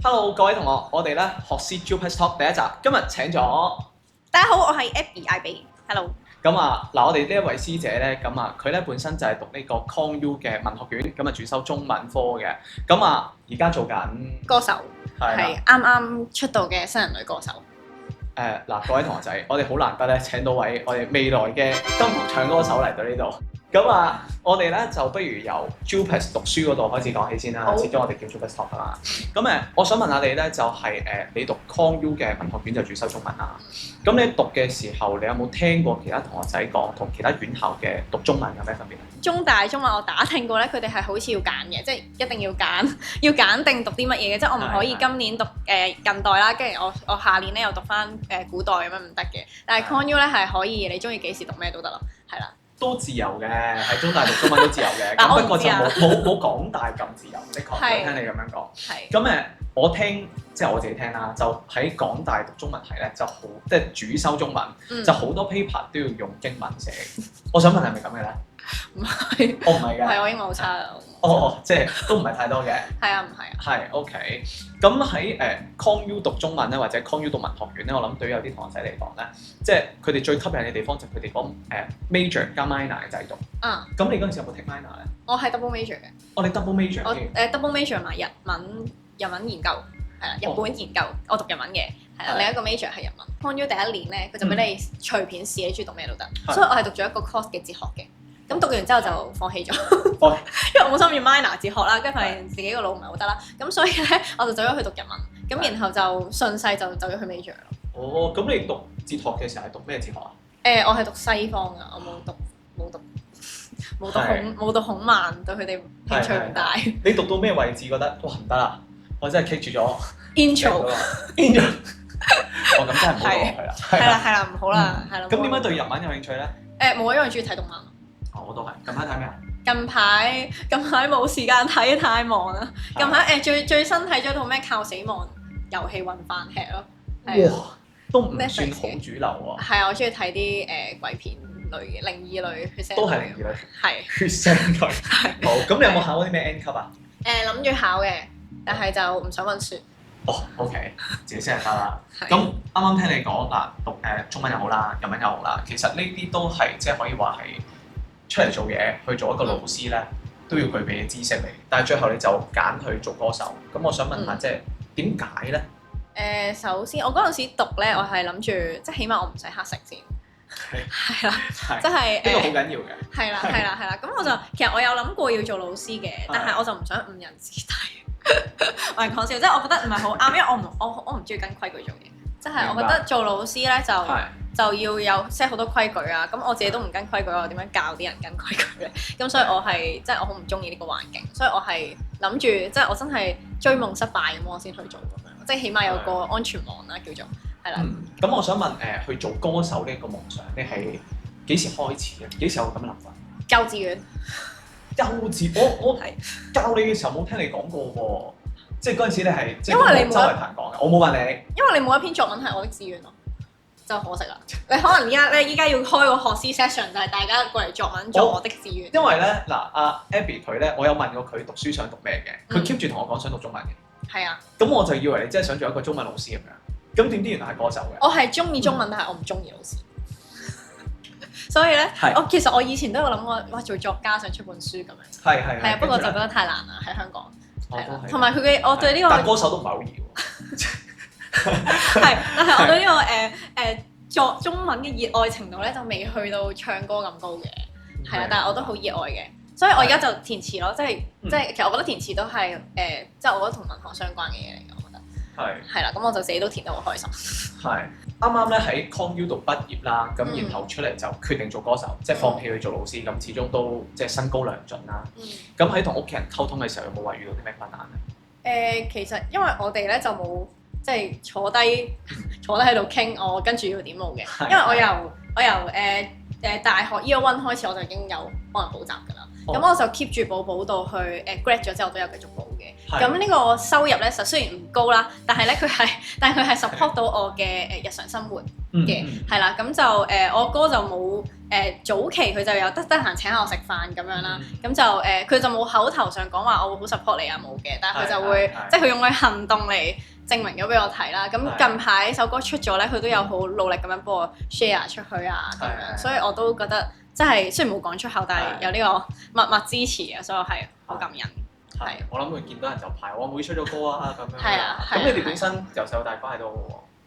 Hello，各位同學，我哋咧學思 JUPAS Talk 第一集，今日請咗大家好，我係 Abby 艾比，Hello。咁啊嗱，我哋呢一位師姐咧，咁啊佢咧本身就係讀呢個 ConU 嘅文學院，咁啊主修中文科嘅，咁啊而家做緊歌手係啦係啱啱出道嘅新人女歌手。嗱各位同學仔，我哋好難得咧請到位我哋未來嘅金曲唱歌手嚟到呢度，咁啊我哋咧就不如由 JUPAS 讀書嗰度開始講起先啦，好始終我哋叫 JUPAS Talk 啊嘛。咁我想問下你咧，就係你讀 ConU 嘅文學院就主修中文啦。咁你讀嘅時候，你有冇聽過其他同學仔講同其他院校嘅讀中文有咩分別？中大中文我打聽過咧，佢哋係好似要揀嘅，即係一定要揀，要揀定讀啲乜嘢嘅，即係我唔可以今年讀近代啦，跟住我下年咧又讀翻古代咁樣唔得嘅。但係 ConU 咧係可以，你中意幾時讀咩都得咯，係啦。都自由嘅，喺中大讀中文都自由嘅，嗱咁不過就我唔知啊冇港大咁自由，的確。我係聽你咁樣講。係咁我聽即係我自己聽啦，就喺港大讀中文系咧就好，即係主修中文，就好多 paper 都要用英文寫。我想問係咪咁嘅咧？唔係，我唔係嘅。係我英文好差啊。即係都唔係太多嘅。係啊，唔係啊。係 OK。咁喺ConU 讀中文咧，或者 ConU 讀文學院咧，我諗對於有啲同學仔嚟講咧，即係佢哋最吸引嘅地方就係佢哋講major 加 minor 嘅制度。嗯。咁你嗰陣時有冇 take minor 咧？我係 double major 嘅。我哋 double major 我嘅。double major 埋日文研究，係啦，日本研究，我讀日文嘅，係啦，另一個 major 係日文。ConU 第一年咧，佢就俾你隨便試，你中意讀咩都得，所以我係讀咗一個 course 嘅哲學嘅。咁讀完之後就放棄咗，因為我冇心要 minor 哲學啦，跟住發現自己個腦唔係好得啦，咁所以咧我就走咗去讀日文，咁然後就順勢就走咗去 major 咯。哦，咁你讀哲學嘅時候係讀咩哲學啊？我係讀西方㗎，我冇讀孔孟，對佢哋興趣唔大。你讀到咩位置覺得哇唔得啦？我真係棘住咗 intro， intro。哦，咁真係唔好講佢啦。係啦，唔好啦，係啦。咁點解對日文有興趣咧？冇啊，因為中意睇動漫。我都係。近排睇咩啊？近排冇時間睇，太忙啦。近排最新睇咗套咩靠死亡遊戲混飯吃咯。哇，都唔算好主流喎。係啊，我中意睇啲鬼片類嘅靈異類、血腥類。都係靈異類。係。血腥類。好，咁你有冇考過啲咩 N 級啊？諗住考嘅，但係就唔想温書。哦，OK，自己先係得啦。係咁啱啱聽你講嗱，讀中文又好啦，日文又好啦，其實呢啲都係即係可以話係出嚟做嘢，去做一個老師咧，都要具備嘅知識嚟。但係最後你就揀去做歌手。咁我想問下，即係點解咧？首先我嗰陣時讀咧，我係諗住即係起碼我唔使乞食先。係啦，即係呢個好緊要嘅。係啦，咁我就其實我有諗過要做老師嘅，但係我就唔想誤人子弟。我係講笑，即係我覺得唔係好啱，因為我唔中意跟規矩做嘢，即係我覺得做老師咧就要有 set 好多規矩啊。咁我自己都唔跟規矩，我點樣教啲人跟規矩咧？咁所以我係即係我好唔中意呢個環境，所以我係諗住即係我真係追夢失敗咁，我先去做咁樣，即係起碼有個安全網啦，叫做係啦。咁我想問去做歌手呢個夢想，你係幾時開始嘅？幾時有咁嘅諗法？幼稚園。我教你嘅時候冇聽你講過喎，即係嗰陣時你係即係周圍彈講嘅，我冇問你。因為你冇一篇作文係我的志願咯，就可惜啦。你可能依家要開個學師 session，就係大家過嚟作文做我的志願。因為咧嗱，阿 Abby 佢咧，我有問過佢讀書想讀咩嘅，佢 keep 住同我講想讀中文嘅。係啊。咁我就以為你真係想做一個中文老師咁樣，咁點知原來係歌手嘅。我係中意中文，但係我唔中意老師。所以咧，其實我以前都有諗過，哇，做作家想出本書咁樣。係啊，不過就覺得太難啦喺香港。係啦，同埋佢嘅我對呢個。但歌手都唔係好易喎。係，但係我對呢個作中文嘅熱愛程度咧，就未去到唱歌咁高嘅。係啊，但係我都好熱愛嘅，所以我而家就填詞咯，即係其實我覺得填詞都係即係我覺得同文學相關嘅嘢嚟嘅，我覺得。係啦，咁我就自己都填得好開心。係啱啱咧喺 ConU 度畢業啦，咁然後出嚟就決定做歌手，即係放棄去做老師，咁始終都即係身高糧盡啦。咁喺同屋企人溝通嘅時候，有冇話遇到啲咩困難咧？其實因為我哋咧就冇即係坐低喺度傾，我跟住要點舞嘅，因為我由大學 Year One 開始我就已經有幫人補習㗎啦。咁我就 keep 住補到去grad 咗之後都有繼續補嘅。係咁呢個收入咧，就雖然唔高啦，但係佢係 support 到我嘅日常生活嘅，係啦。咁就我哥就冇早期佢就有得閒請下我食飯咁樣啦。咁就佢就冇口頭上講話我會好 support 你啊，冇嘅，但係佢就會即係佢用佢行動嚟證明咗俾我睇啦。咁近排首歌出咗咧，佢都有好努力咁樣幫我 share 出去啊咁樣，所以我都覺得即係雖然冇講出口，但係有呢個默默支持嘅，所以我係好感恩。係，我諗佢見到人就排，我妹出咗歌啊咁樣。係啊，咁你哋本身由細到大關係都好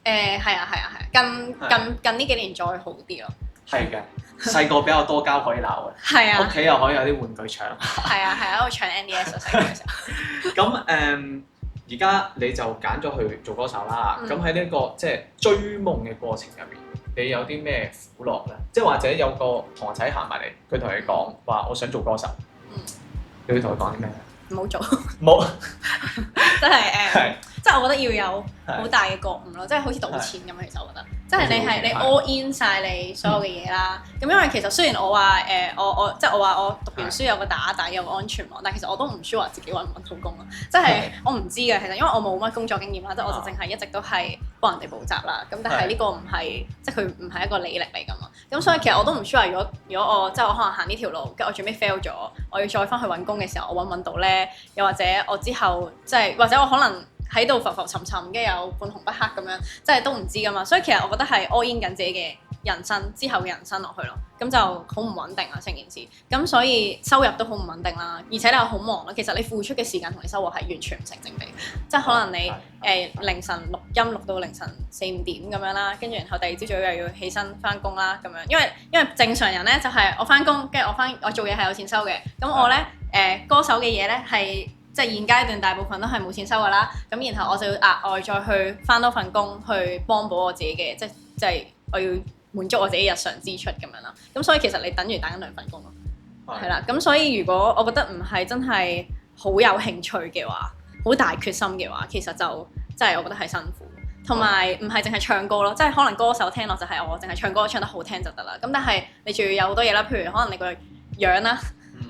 喎。係啊，近呢幾年再好啲咯。係嘅，細個比較多交可以鬧嘅。係啊。屋企又可以有啲玩具搶。係啊，喺度搶 NDS 細個嘅時候。咁而家你就揀咗去做歌手啦。咁喺呢個即係追夢嘅過程入面，你有啲咩苦樂咧？即係或者有個同學仔行埋嚟，佢同你講話我想做歌手。你會同佢講啲咩？唔好做。冇。即係即係我覺得要有好大嘅覺悟咯，即係好似賭錢咁樣。其實我覺得，即係你 all in 晒你所有嘅嘢啦。咁因為其實雖然我話我話我讀完書有個打底有個安全網，但係其實我都唔 sure 自己揾唔揾到工咯。即係我唔知嘅，其實因為我冇乜工作經驗啦，即係我就淨係一直都係幫人哋補習啦。咁但係呢個唔係即係佢唔係一個履歷嚟㗎嘛。咁所以其實我都唔 sure 如果我即係我可能行呢條路，跟住我最尾 fail 咗，我要再翻去揾工嘅時候，我揾唔揾到咧？又或者我之後即係或者我可能喺度浮浮沉沉，跟住有半紅不黑咁樣，即係都唔知噶嘛。所以其實我覺得係 all in 緊自己嘅人生之後嘅人生落去咯。咁就好唔穩定啊成件事。咁所以收入都好唔穩定啦，而且你又好忙啦。其實你付出嘅時間同你收穫係完全唔成正比。即係可能你凌晨錄音錄到凌晨4-5點咁樣啦，跟住然後第二朝早又要起身翻工啦咁樣。因為正常人咧就係我翻工，跟住我做嘢係有錢收嘅。咁我咧歌手嘅嘢咧係。即係現階段大部分都係冇錢收㗎啦，咁然後我就要額外再去返多份工去幫補我自己嘅，即係我要滿足我自己日常支出咁樣啦。咁所以其實你等於打緊2份工咯，係啦。咁所以如果我覺得唔係真係好有興趣嘅話，好大決心嘅話，其實就真係我覺得係辛苦，同埋唔係淨係唱歌咯，即係可能歌手聽落就係我淨係唱歌唱得好聽就得啦。咁但係你仲要有好多嘢啦，譬如可能你個樣啦。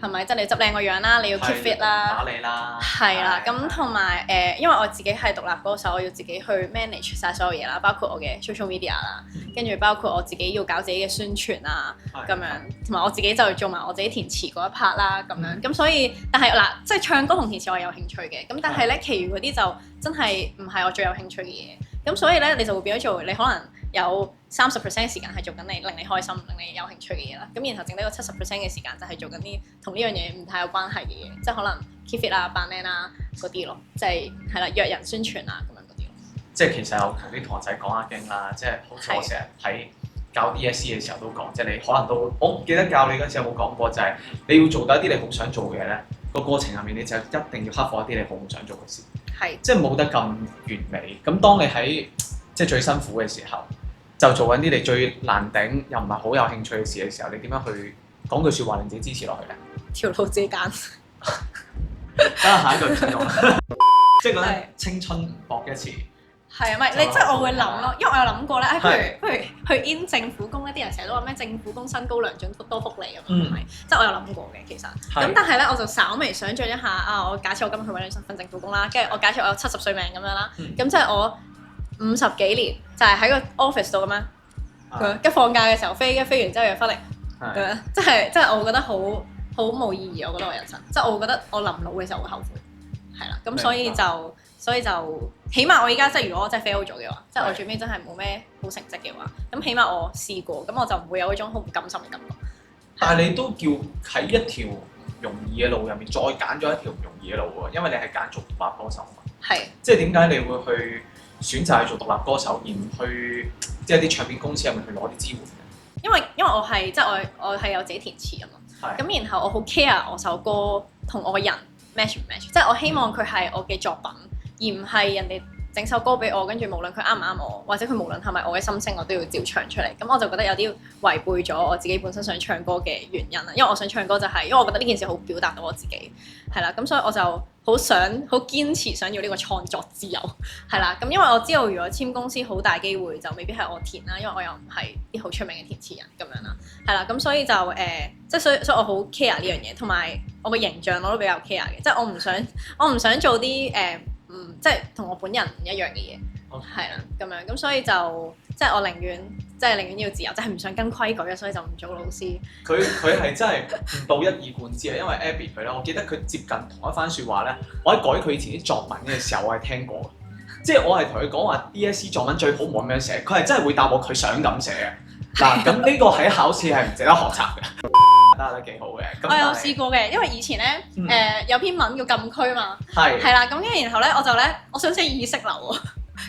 係咪？即係你執靚個樣啦，你要 keep fit 啦，打理啦，係啦。咁同埋因為我自己係獨立歌手，我要自己去 manage 晒所有嘢啦，包括我嘅 social media 啦，跟住包括我自己要搞自己嘅宣傳啊，咁樣，同埋我自己就做埋我自己填詞嗰一 part 啦，咁樣。咁所以，但係嗱，即係唱歌同填詞我係有興趣嘅，咁但係咧，其餘嗰啲就真係唔係我最有興趣嘅嘢。咁所以咧，你就會變咗做你可能有30% 時間係做緊令你開心、令你有興趣嘅嘢啦。咁然後剩低個70% 嘅時間就係做緊啲同呢樣嘢唔太有關係嘅嘢，即係可能 keep fit 啊、扮靚啊嗰啲咯，即係啦，約人宣傳啊咁樣嗰啲咯。即係其實我同啲同學仔講下經啦，即係好似我成日喺教 DSE 嘅時候都講，即係你可能都我唔記得教你嗰陣時有冇講過，就係你要做到一啲你好想做嘅嘢咧，個過程入面你就一定要克服一啲你好唔想做嘅事。係，即係冇得咁完美。咁當你喺即係最辛苦嘅時候，就做緊啲你最難頂又唔係好有興趣嘅事嘅時候，你點樣去講句説話令自己支持落去咧？條路自己揀。等下一句唔使用，即係覺得青春搏一次。係啊，咪你即係我會諗咯，因為我有諗過咧，譬如去 in 政府工咧，啲人成日都話咩政府工薪高糧準多福利咁樣，係咪？即係我有諗過嘅其實。咁但係咧，我就稍微想像一下啊，我假設我今日去揾咗份政府工啦，跟住我假設我有70歲命咁樣啦，咁即係我50幾年就係喺個 office 度咁樣，一放假嘅時候飛，一飛完之後又翻嚟，咁樣即係我覺得好冇意義。我覺得我人生，即係我覺得我臨老嘅時候會後悔，係啦。咁所以就起碼我依家即係如果我真係 fail 咗嘅話，即係我最尾真係冇咩好成績嘅話，咁起碼我試過，咁我就唔會有嗰種好唔甘心嘅感覺。但係你都叫喺一條容易嘅路入面，再揀咗一條唔容易嘅路喎，因為你係揀做獨立歌手嘛。係。即係點解你會去選擇去做獨立歌手，而唔去即係啲唱片公司入面去攞啲支援嘅？因為我係即係我係有自己填詞啊嘛。咁然後我好 care 我首歌同我個人 match 唔 match，即係我希望佢係我嘅作品。而唔係人哋整首歌俾我，跟住無論佢啱唔啱我，或者佢無論係咪我嘅心聲，我都要照唱出嚟。咁我就覺得有啲違背咗我自己本身想唱歌嘅原因啦。因為我想唱歌就係因為我覺得呢件事好表達到我自己，係啦。咁所以我就好堅持想要呢個創作自由，係啦。咁因為我知道如果簽公司好大機會就未必係我填啦，因為我又唔係啲好出名嘅填詞人咁樣啦，係啦。咁所以就即係所以我好 care 呢樣嘢，同埋我個形象我都比較 care 嘅，即係我唔想做啲即係同我本人唔一樣嘅嘢，係啦咁樣。咁所以就即係我寧願要自由，即係唔想跟規矩嘅，所以就唔做老師。佢係真係唔到一以貫之啊！因為 Abby 佢咧，我記得佢接近同一番説話咧，我喺改佢以前啲作文嘅時候，我係聽過嘅。即係我係同佢講話 DSE 作文最好冇咁樣寫，佢係真係會答我佢想咁寫嘅。嗱，咁呢個喺考試係唔值得學習嘅。得幾好嘅。我有試過嘅，因為以前咧有篇文叫禁區嘛，係啦，咁跟住然後咧我想寫意識流喎，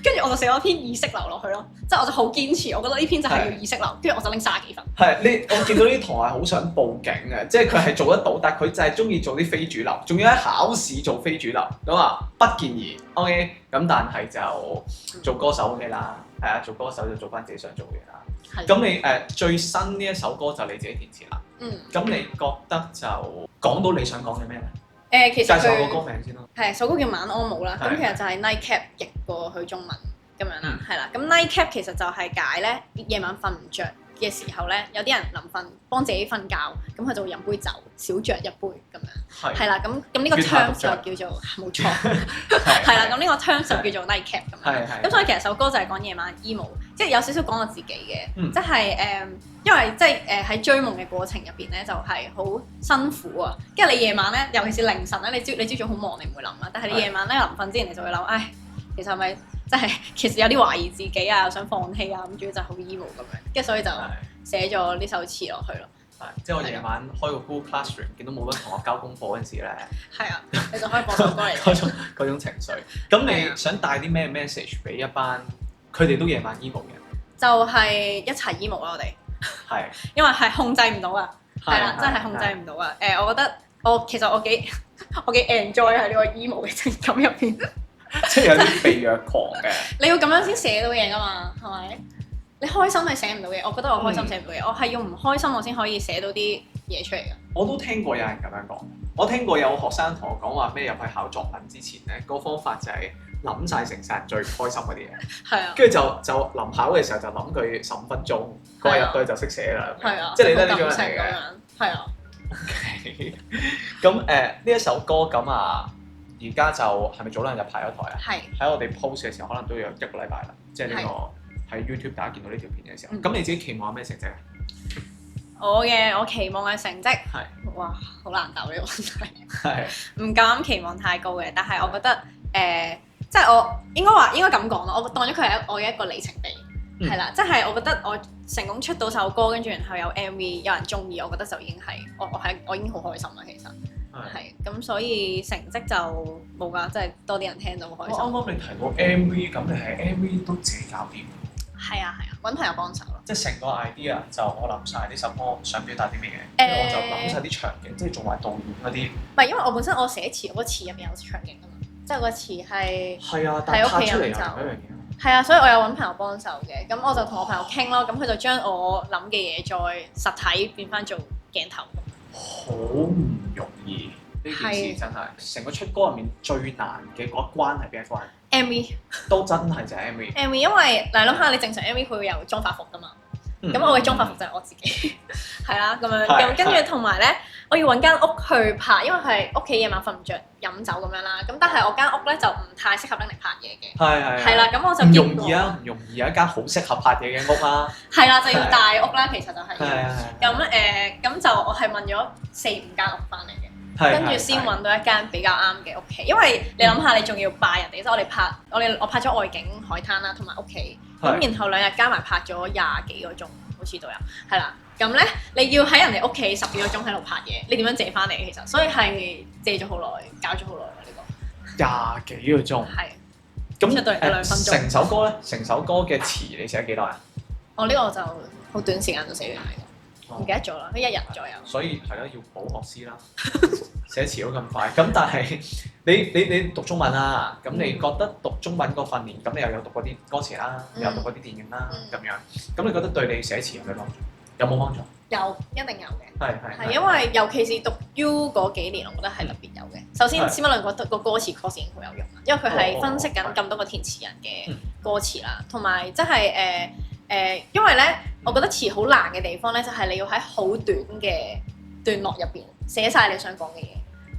跟住我就寫咗篇意識流落去咯，即係我就好堅持，我覺得呢篇就係要意識流，跟住我就拎30幾分。我見到啲同學係好想報警嘅，即係佢係做得到，但係佢就係中意做啲非主流，仲要喺考試做非主流，咁啊不建議。OK， 咁但係就做歌手 OK 啦，係啊，做歌手就做翻自己想做嘅嘢啦。咁你最新呢一首歌就你自己填詞啦。咁你覺得就講到你想講嘅咩咧？其實介紹個歌名先咯。係首歌叫《晚安舞》啦，咁其實就係 Nightcap 譯過去中文咁樣啦，係啦。咁 Nightcap 其實就係解咧夜晚瞓唔着嘅時候咧，有啲人臨瞓幫自己瞓覺，咁佢就會飲杯酒，小酌一杯咁樣。係啦，咁呢個 term 就叫做冇錯，係啦。咁呢個 term 就叫做 Nightcap 咁樣。咁所以其實首歌就係講夜晚 emo，即係有少少講我自己嘅，即係因為即係喺追夢嘅過程入邊咧，就係好辛苦啊。跟住你夜晚咧，尤其是凌晨咧，你朝早好忙，你唔會諗啦。但係你夜晚咧臨瞓之前，你就會諗，唉，其實係咪即係其實有啲懷疑自己啊，又想放棄啊，咁主要就好 emo 咁樣。跟住所以就寫咗呢首詞落去咯。即係我夜晚開個 Google Classroom，見到冇乜同學交功課嗰陣時咧，係啊，你就可以播首歌嚟。嗰種情緒。咁你想帶啲咩 message 俾一班佢哋都夜晚 emo 嘅？就係一齊 emo 啦，我哋。係。因為係控制唔到啊，係啦，真係控制唔到啊。我覺得其實我幾 enjoy 喺呢個 emo 嘅情感入邊。即係有啲被虐狂嘅。你要咁樣先寫到嘢㗎嘛，係咪？你開心係寫唔到嘢，我覺得我開心寫唔到嘢，我係要唔開心我先可以寫到啲嘢出嚟㗎。我都聽過有人咁樣講，我聽過有學生同我講話咩入去考作文之前咧，個方法就係諗晒成世人最開心嗰啲嘢。係啊。跟住就臨考嘅時候就諗佢15分鐘，嗰日入去就識寫啦。係啊。即係你得呢種人嚟嘅。係啊。OK。咁呢一首歌咁啊，而家就係咪早兩日排咗台啊？係。喺我哋 post 嘅時候，可能都要1個禮拜啦，即係呢個。喺 YouTube 大家見到呢條片嘅時候，咁你自己期望有咩成績啊？我期望嘅成績係哇，好難答呢個問題。係唔夠膽期望太高嘅，但係我覺得即係我應該咁講咯，我當咗佢係我嘅一個里程碑，係啦，即係我覺得我成功出到首歌，跟住然後有 MV 有人中意，我覺得就已經係我已經好開心啦，其實係咁，所以成績就冇㗎，即係多啲人聽到好開心。啱啱你提過 MV，咁你係 MV 都自己搞掂？係啊，揾朋友幫手咯。即係成個 idea 就我諗晒呢首歌想表達啲咩嘢，我就諗晒啲場景，即係做埋導演嗰啲。唔係，因為我本身我寫詞，我個詞入邊有場景㗎嘛，即係個詞係喺屋企飲酒。係啊，所以我有揾朋友幫手嘅，咁我就同我朋友傾咯，咁佢就將我諗嘅嘢再實體變翻做鏡頭。好唔容易呢件事真係，成個出歌入面最難嘅嗰一關係邊一關？MV 都真係就係 MV。MV 因為嗱諗下，你正常 MV 佢會有妝髮服㗎嘛，咁我嘅妝髮服就係我自己，係啦咁樣，咁跟住同埋咧，我要揾間屋去拍，因為係屋企夜晚瞓唔着飲酒咁樣啦，咁但係我間屋咧就唔太適合拎嚟拍嘢嘅，係啦，咁我就唔容易啊，唔容易有一間好適合拍嘢嘅屋啦，係啦，就要大屋啦，其實就係，咁就我係問咗4-5間屋翻嚟嘅。跟住先揾到一間比較啱嘅屋企，因為你諗下，你仲要霸人哋，即係我拍咗外景海灘啦，同埋屋企，咁然後2日加埋拍咗20幾個鐘，好似都有，係啦。咁咧你要喺人哋屋企10幾個鐘喺度拍嘢，你點樣借翻嚟？其實，所以係借咗好耐，搞咗好耐啦呢個。20幾個鐘。係。咁出到嚟2分鐘。成首歌嘅詞你寫咗幾耐啊？我呢個就好短時間就寫完嚟。唔記得咗啦，1日左右。所以係咯，要補樂師啦，寫詞都咁快。咁但係你讀中文啦，咁你覺得讀中文個訓練，咁你又有讀過啲歌詞啦，又有讀過啲電影啦，咁樣，咁你覺得對你寫詞有咩幫助？有冇幫助？有，一定有嘅。係因為尤其是讀 U 嗰幾年，我覺得係特別有嘅。首先，先不論覺得個歌詞確實已經好有用啦，因為佢係分析緊咁多個填詞人嘅歌詞啦，同埋即係因為咧，我覺得詞好難嘅地方咧，就係你要喺好短嘅段落入邊寫晒你想講嘅嘢。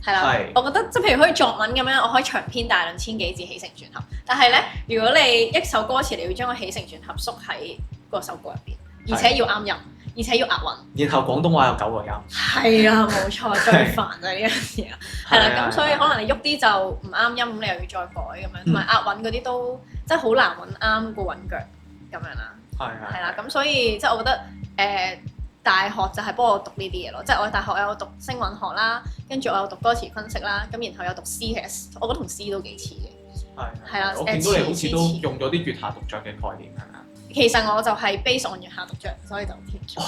係啦，我覺得即係譬如可以作文咁樣，我可以長篇大論千幾字起承轉合。但係咧，如果你一首歌詞你要將個起承轉合縮喺嗰首歌入邊，而且要啱音，而且要押韻，然後廣東話有9個音。係啊，冇錯，最煩就係呢樣嘢啦。係啦，咁所以可能你喐啲就唔啱音，咁你又要再改咁樣，同埋押韻嗰啲都即係好難揾啱個韻腳咁樣啦。係啦，咁所以即係我覺得大學就係幫我讀呢啲嘢咯，即係我大學有讀聲韻學啦，跟住我有讀歌詞分析啦，咁然後有讀詩，其實我覺得同詩都幾似嘅。係啦，我見到你好似都用咗啲月下獨酌嘅概念係咪啊？其實我就係 base on 月下獨酌，所以就貼咗。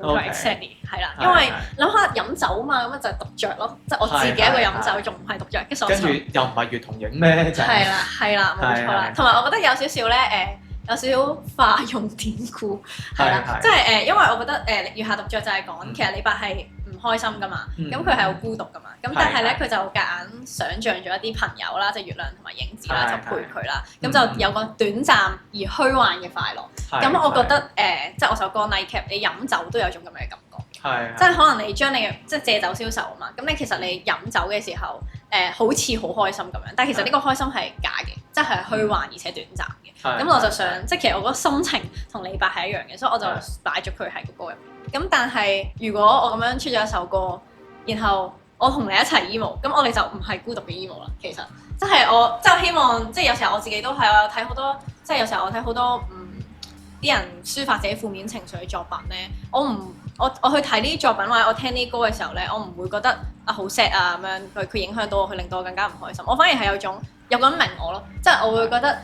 Exactly 係啦，因為諗下飲酒嘛，咁就係獨酌咯，即係我自己一個飲酒，仲唔係獨酌？跟住又唔係月同影咩？係啦，冇錯啦。同埋我覺得有少少咧有少少化用典故係啦，即係因為我覺得月下獨酌就係講其實李白係唔開心噶嘛，咁佢係好孤獨噶嘛，咁但係咧佢就夾硬想像咗一啲朋友啦，即係月亮同埋影子啦，就陪佢啦，咁就有個短暫而虛幻嘅快樂。咁我覺得即係我首歌《Nightcap》，你飲酒都有種咁嘅感覺，即係可能你將你嘅即係借酒消愁啊嘛，咁你其實你飲酒嘅時候好似好開心咁樣，但係其實呢個開心係假嘅，即係虛幻而且短暫嘅。咁我就想，即係其實我覺得心情同李白係一樣嘅，所以我就擺咗佢喺個歌入邊。咁但係如果我咁樣出咗一首歌，然後我同你一齊 emo，咁我哋就唔係孤獨嘅 emo 啦。其實即係我希望，即係有時候我自己都係，我有睇好多，即係有時候我睇好多啲人抒發自己負面情緒嘅作品咧，我去睇呢啲作品或者我聽呢啲歌嘅時候咧，我唔會覺得啊好 sad 啊咁樣，佢影響到我，佢令到我更加唔開心。我反而係有個人明我咯，即係我會覺得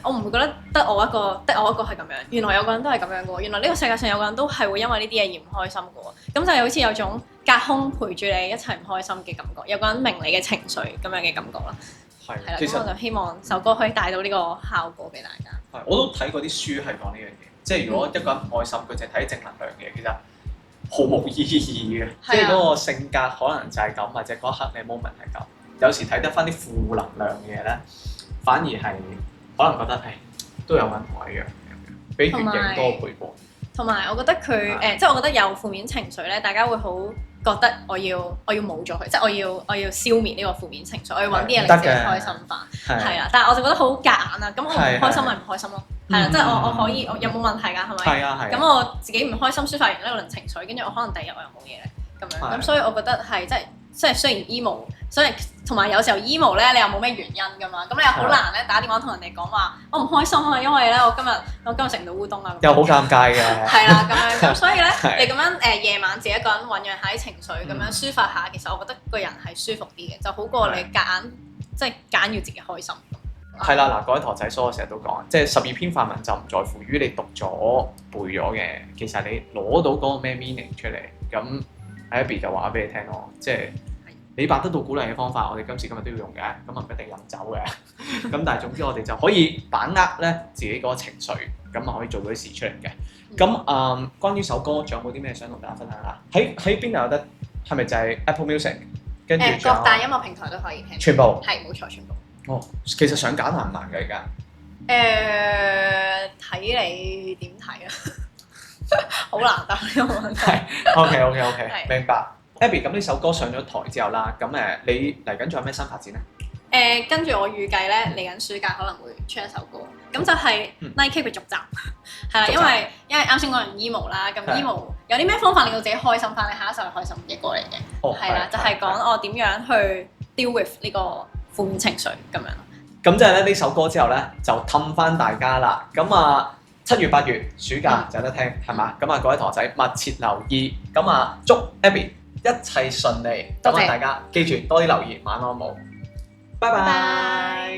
我唔會覺得得我一個係咁樣，原來有個人都係咁樣嘅喎，原來呢個世界上有個人都係會因為呢啲嘢而唔開心嘅喎，咁就好似有種隔空陪住你一齊唔開心嘅感覺，有個人明你嘅情緒咁樣嘅感覺啦。係啦，咁我就希望首歌可以帶到呢個效果俾大家。我都睇過啲書係講呢樣嘢，即係如果一個人唔開心，佢淨係睇正能量嘅，其實毫無意義嘅，即係嗰個性格可能就係咁，或者嗰一刻你 moment 係咁。有時睇得翻啲負能量嘅嘢咧，反而係可能覺得都有人同我一樣嘅，比月影多陪伴。同埋我覺得佢即係我覺得有負面情緒咧，大家會好覺得我要冇咗佢，即係我要消滅呢個負面情緒，我要揾啲嘢令自己開心化，係啦。但係我就覺得好夾硬啊，咁我唔開心咪唔開心咯，係啦，即係我可以有冇問題㗎？係咪？係啊係。咁我自己唔開心抒發完呢個情緒，跟住我可能第二日我又冇嘢咧，咁樣咁所以我覺得係即係雖然 emo，所以同埋有時候 emo 咧，你又冇咩原因㗎嘛，咁你又好難咧打電話同人哋講話我唔開心啊，因為咧我今日食唔到烏冬啊，又好尷尬嘅。係啦，咁樣咁所以咧，你咁樣夜晚自己一個人醖釀下啲情緒，咁樣抒發下，其實我覺得個人係舒服啲嘅，就好過你夾硬即係揀要自己開心。係啦，嗱，各位陀仔，所以我成日都講，即係12篇範文就唔在乎於你讀咗背咗嘅，其實你攞到嗰個咩 meaning 出嚟，咁。Abby 就話俾你聽咯，即係李白得到鼓勵嘅方法，我哋今時今日都要用嘅，咁啊唔一定飲酒嘅，咁但係總之我哋就可以把握咧自己嗰個情緒，咁啊可以做到啲事出嚟嘅。咁關於首歌，仲有冇啲咩想同大家分享下？喺邊度有得？係咪就係 Apple Music？ 跟住各大音樂平台都可以聽。全部？係冇錯，全部。哦，其實想揀難唔難嘅而家？睇你點睇啊？好難答呢個問題。OK， 明白。Abby， 咁呢首歌上咗台之後啦，咁你嚟緊仲有咩新發展咧？跟住我預計咧嚟緊暑假可能會出一首歌，咁就係 Nightcap 嘅續集，係啦，因為啱先講完 emo 啦，咁 emo 有啲咩方法令到自己開心翻？你下一首係開心嘅歌嚟嘅，係啦，就係講我點樣去 deal with 呢個負面情緒咁樣。咁即係咧呢首歌之後咧就氹翻大家啦，咁7月8月暑假就有得聽係嘛？咁各位陀仔密切留意，咁祝 Abby 一切順利，咁大家記住多啲留意，晚安冇，拜拜。